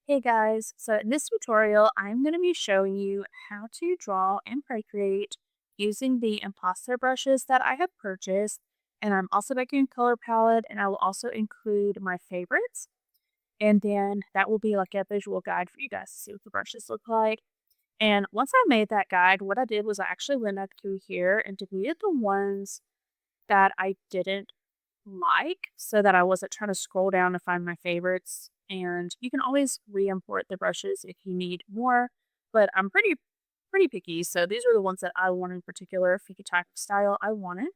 Hey guys, so in this tutorial, I'm going to be showing you how to draw and Procreate using the Impasto brushes that I have purchased. And I'm also making a color palette, and I will also include my favorites. And then that will be like a visual guide for you guys to see what the brushes look like. And once I made that guide, what I did was I actually went up through here and deleted the ones that I didn't like so that I wasn't trying to scroll down to find my favorites. And you can always re-import the brushes if you need more, but I'm pretty picky. So these are the ones that I want in particular, for the type of style I wanted.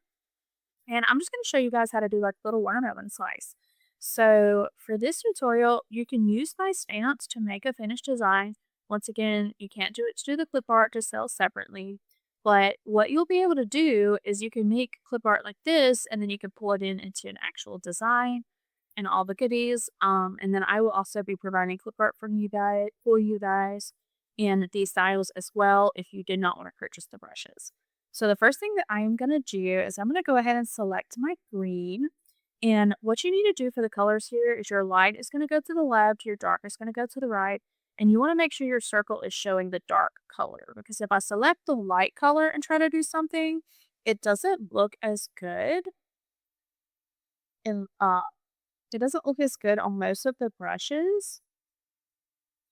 And I'm just going to show you guys how to do like little watermelon slice. So for this tutorial, you can use my stamps to make a finished design. Once again, you can't do it to do the clip art to sell separately. But what you'll be able to do is you can make clip art like this, and then you can pull it into an actual design and all the goodies. And then I will also be providing clip art for you guys in these styles as well if you did not want to purchase the brushes. So the first thing that I am going to do is I'm going to go ahead and select my green. And what you need to do for the colors here is your light is going to go to the left, your dark is going to go to the right, and you want to make sure your circle is showing the dark color, because if I select the light color and try to do something, it doesn't look as good. And it doesn't look as good on most of the brushes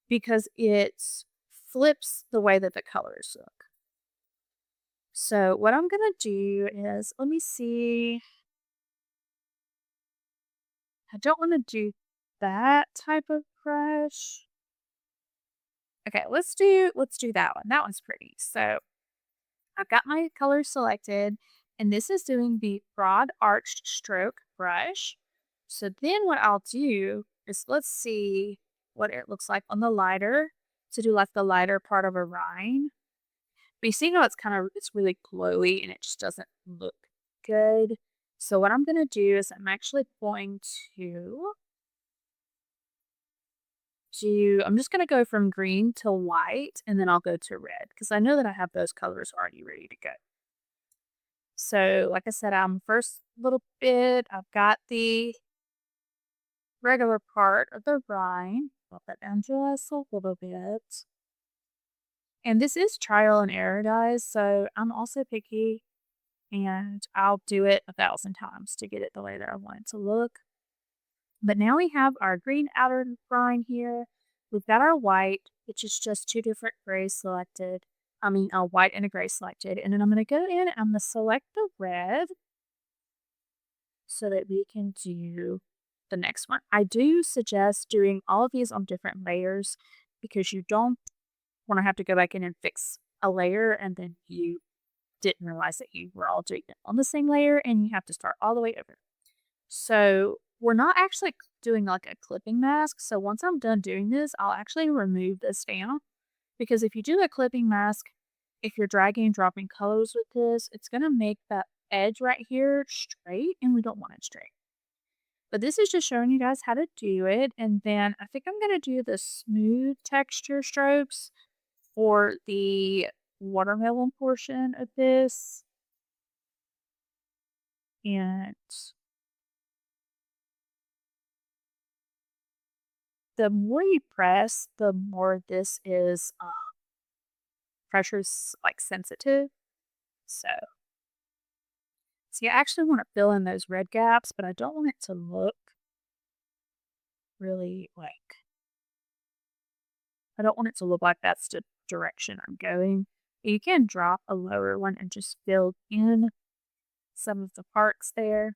because it flips the way that the colors look. So what I'm going to do is, let me see. I don't want to do that type of brush. Okay, let's do that one. That one's pretty. So I've got my color selected, and this is doing the broad arched stroke brush. So then what I'll do is, let's see what it looks like on the lighter, to do like the lighter part of a rind. But you see how it's really glowy and it just doesn't look good. So what I'm gonna do is I'm actually going to I'm just gonna go from green to white, and then I'll go to red because I know that I have those colors already ready to go. So like I said, first little bit, I've got the regular part of the rind. Put that down just a little bit. And this is trial and error, guys, so I'm also picky, and I'll do it 1,000 times to get it the way that I want it to look. But now we have our green outer rind here. We've got our white, which is just two different grays selected. I mean, a white and a gray selected. And then I'm going to go in and I'm going to select the red so that we can do the next one. I do suggest doing all of these on different layers because you don't want to have to go back in and fix a layer and then you didn't realize that you were all doing it on the same layer and you have to start all the way over. So we're not actually doing like a clipping mask. So once I'm done doing this, I'll actually remove this down, because if you do a clipping mask, if you're dragging and dropping colors with this, it's going to make that edge right here straight, and we don't want it straight. But this is just showing you guys how to do it. And then I think I'm going to do the smooth texture strokes for the watermelon portion of this. And the more you press, the more this is pressure's like sensitive. So, see, I actually want to fill in those red gaps, but I don't want it to look really like, I don't want it to look like that's the direction I'm going. You can drop a lower one and just fill in some of the parts there.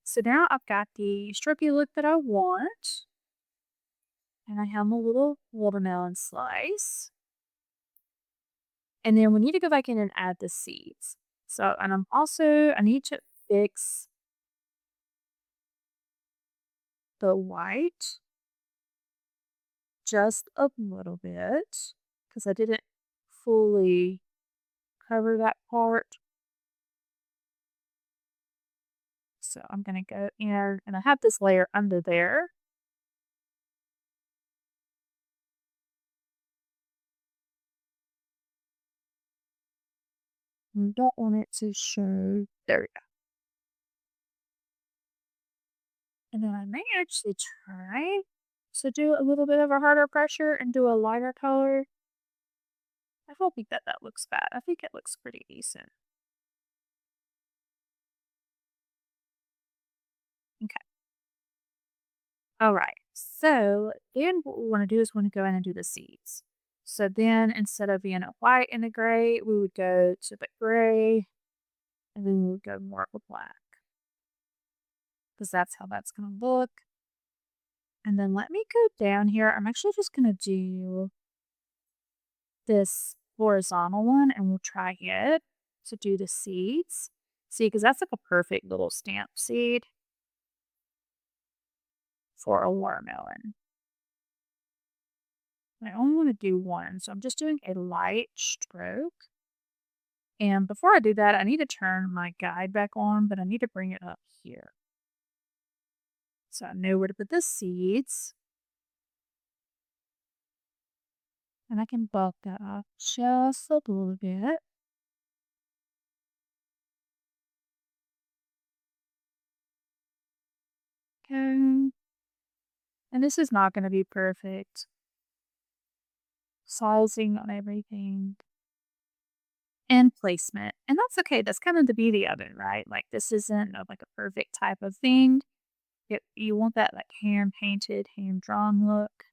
So now I've got the stripy look that I want. And I have a little watermelon slice. And then we need to go back in and add the seeds. So, and I need to fix the white just a little bit because I didn't fully cover that part. So I'm going to go in, and I have this layer under there. You don't want it to show. There we go. And then I may actually try So do a little bit of a harder pressure and do a lighter color. I don't think that that looks bad. I think it looks pretty decent. Okay. All right. So then what we want to do is we want to go in and do the seeds. So then instead of being a white and a gray, we would go to the gray and then we would go more of a black because that's how that's going to look. And then let me go down here. I'm actually just going to do this horizontal one and we'll try it to do the seeds. See, because that's like a perfect little stamp seed for a watermelon. I only want to do one, so I'm just doing a light stroke. And before I do that, I need to turn my guide back on, but I need to bring it up here. So I know where to put the seeds. And I can bulk that off just a little bit. Okay. And this is not going to be perfect. Sizing on everything. And placement. And that's okay. That's kind of the beauty of it, right? Like this isn't like a perfect type of thing. You want that like hand painted, hand drawn look.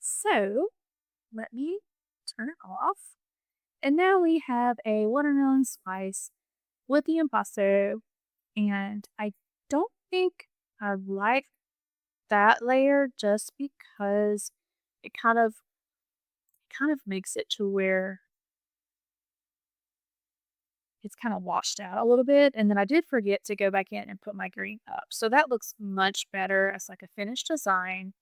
So let me turn it off. And now we have a watermelon spice with the impasto. And I don't think I like that layer just because it kind of makes it to where it's kind of washed out a little bit. And then I did forget to go back in and put my green up. So that looks much better as like a finished design.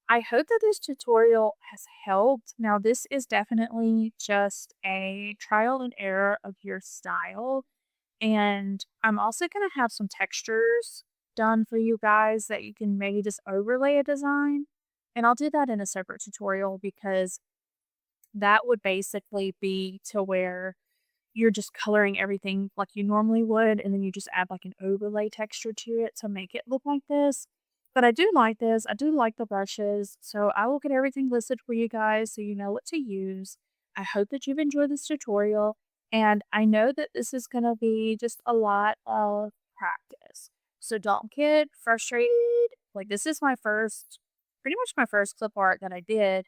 I hope that this tutorial has helped. Now, this is definitely just a trial and error of your style. And I'm also going to have some textures done for you guys that you can maybe just overlay a design. And I'll do that in a separate tutorial because that would basically be to where you're just coloring everything like you normally would, and then you just add like an overlay texture to it to make it look like this. But I do like this. I do like the brushes. So I will get everything listed for you guys so you know what to use. I hope that you've enjoyed this tutorial. And I know that this is going to be just a lot of practice. So don't get frustrated. Like this is pretty much my first clip art that I did.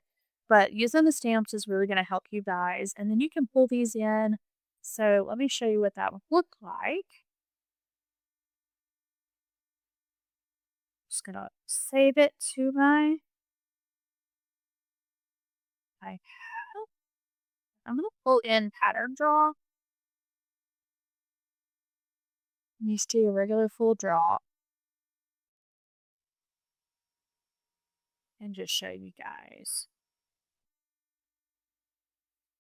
But using the stamps is really going to help you guys. And then you can pull these in. So let me show you what that would look like. Just gonna save it to my iPad. I'm gonna pull in pattern draw. And just do a regular full draw and just show you guys.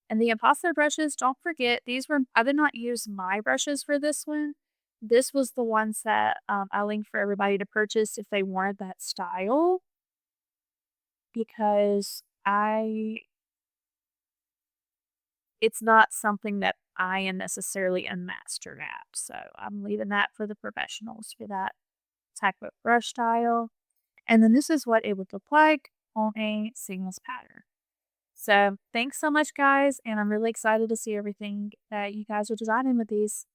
And the impasto brushes, don't forget, I did not use my brushes for this one. This was the ones that I linked for everybody to purchase if they wanted that style because it's not something that I am necessarily a master at. So I'm leaving that for the professionals for that type of brush style. And then this is what it would look like on a singles pattern. So thanks so much, guys. And I'm really excited to see everything that you guys are designing with these.